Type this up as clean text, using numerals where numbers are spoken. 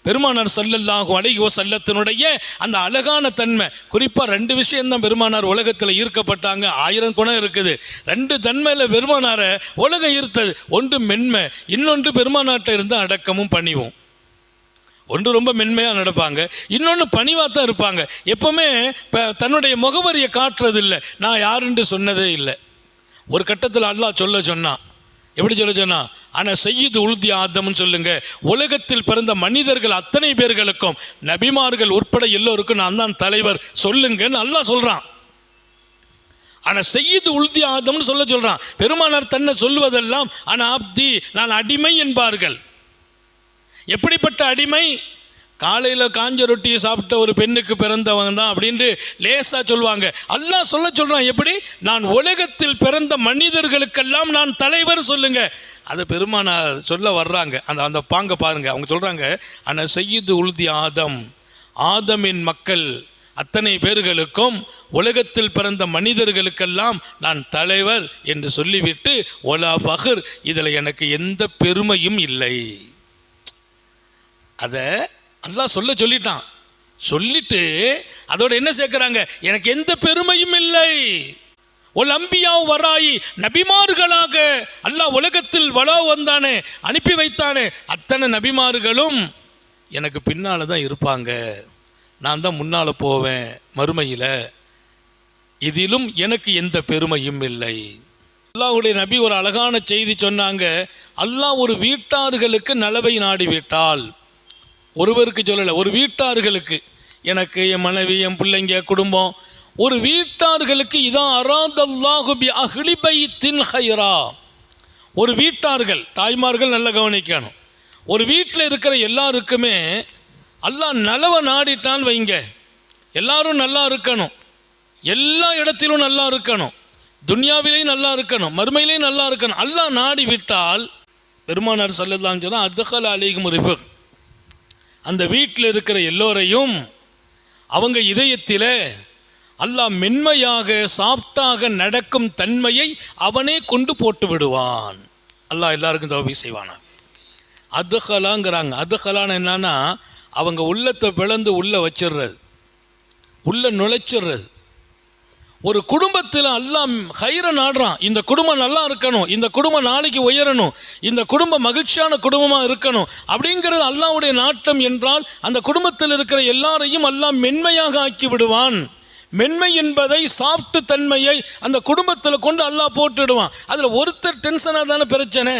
பெருமானார் ஸல்லல்லாஹு அலைஹி வஸல்லத்தினுடைய அந்த அழகான தன்மை. குறிப்பாக 2 விஷயம்தான் பெருமானார் உலகத்தில் ஈர்க்கப்பட்டாங்க. 1000 குணம் இருக்குது. 2 தன்மையில் பெருமானாரை உலகம் ஈர்த்தது. ஒன்று மென்மை, இன்னொன்று பெருமானார்ட்ட இருந்த அடக்கமும் பணிவும். ஒன்று ரொம்ப மென்மையாக நடப்பாங்க, இன்னொன்று பணிவாக தான் இருப்பாங்க. எப்பவுமே தன்னுடைய முகவரியை காட்டுறதில்லை, நான் யாருன்னு சொன்னதே இல்லை. ஒரு கட்டத்தில் அல்லாஹ் சொன்னான். எப்படி சொன்னா, ஆனால் சையீது உல்தி ஆதம்னு சொல்லுங்க, உலகத்தில் பிறந்த மனிதர்கள் அத்தனை பேர்களுக்கும் நபிமார்கள் உட்பட எல்லோருக்கும் நான் தான் தலைவர் சொல்லுங்கன்னு அல்லாஹ் சொல்றான். ஆனால் சையீது உல்தி ஆதம்னு சொல்றான். பெருமானார் தன்னை சொல்வதெல்லாம் ஆனா அப்தி, நான் அடிமை என்பார்கள். எப்படிப்பட்ட அடிமை? காலையில் காஞ்ச ரொட்டியை சாப்பிட்ட ஒரு பெண்ணுக்கு பிறந்தவங்க தான் அப்படின்ட்டு லேசா சொல்லுவாங்க. அல்லாஹ் சொல்றான், எப்படி? நான் உலகத்தில் பிறந்த மனிதர்களுக்கெல்லாம் நான் தலைவர் சொல்லுங்க. அதை பெருமானார் சொல்ல வர்றாங்க. அந்த பாங்க பாருங்க. அவங்க சொல்றாங்க, ஆனா சையீது உல்தி ஆதம், ஆதமின் மக்கள் அத்தனை பேர்களுக்கும் உலகத்தில் பிறந்த மனிதர்களுக்கெல்லாம் நான் தலைவர் என்று சொல்லிவிட்டு ஒலா ஃபஹர், இதில் எனக்கு எந்த பெருமையும் இல்லை. அதை அல்லாஹ் சொல்லிட்டான். சொல்லிட்டு அதோட என்ன சேர்க்கிறாங்க, எனக்கு எந்த பெருமையும் இல்லை. ஒல் அம்பியா வராயி, நபிமார்களாக அல்லாஹ் உலகத்தில் வலா வந்தானே, அனுப்பி வைத்தானே, அத்தனை நபிமார்களும் எனக்கு பின்னால தான் இருப்பாங்க. நான் தான் முன்னால போவேன் மறுமையில். இதிலும் எனக்கு எந்த பெருமையும் இல்லை. அல்லாஹ்வுடைய நபி ஒரு அழகான செய்தி சொன்னாங்க. அல்லாஹ் ஒரு வீட்டார்களுக்கு நலவை நாடிவிட்டால், ஒருவருக்கு சொல்லலை, ஒரு வீட்டார்களுக்கு, எனக்கு, என் மனைவி, என் பிள்ளைங்க, குடும்பம், ஒரு வீட்டார்களுக்கு இதான் அராதல்லாஹு பி அஹ்லி பைத்தின் ஹைரா. ஒரு வீட்டார்கள், தாய்மார்கள் நல்லா கவனிக்கணும். ஒரு வீட்டில் இருக்கிற எல்லாருக்குமே அல்லாஹ் நலவை நாடிட்டான்னு வைங்க, எல்லாரும் நல்லா இருக்கணும், எல்லா இடத்திலும் நல்லா இருக்கணும், துன்யாவிலையும் நல்லா இருக்கணும், மறுமையிலையும் நல்லா இருக்கணும். அல்லாஹ் நாடி விட்டால் பெருமானார் ஸல்லல்லாஹு அலைஹி வஸல்லம் அத்கல அலைஹிம் ரிஃபக், அந்த வீட்டில் இருக்கிற எல்லோரையும் அவங்க இதயத்தில் அல்லாஹ் மென்மையாக சாஃப்டாக நடக்கும் தன்மையை அவனே கொண்டு போட்டு விடுவான். அல்லாஹ் எல்லாருக்கும் தௌஃபீக் செய்வானா. அத்கலாங்கிறாங்க. அத்கலான்னு என்னன்னா, அவங்க உள்ளத்தை பிளந்து உள்ள வச்சிடுறது, உள்ள நுழைச்சிடுறது. ஒரு குடும்பத்தில் அல்லாஹ் ஹைர நாடுறான். இந்த குடும்பம் நல்லா இருக்கணும், இந்த குடும்பம் நாளைக்கு உயரணும், இந்த குடும்பம் மகிழ்ச்சியான குடும்பமாக இருக்கணும் அப்படிங்கிறது அல்லாஹ்வுடைய நாட்டம் என்றால், அந்த குடும்பத்தில் இருக்கிற எல்லாரையும் அல்லாஹ் மென்மையாக ஆக்கி விடுவான். மென்மை என்பதை, சாஃப்ட் தன்மையை அந்த குடும்பத்தில் கொண்டு அல்லாஹ் போட்டுடுவான். அதில் ஒருத்தர் டென்ஷனாக தானே பிரச்சனை.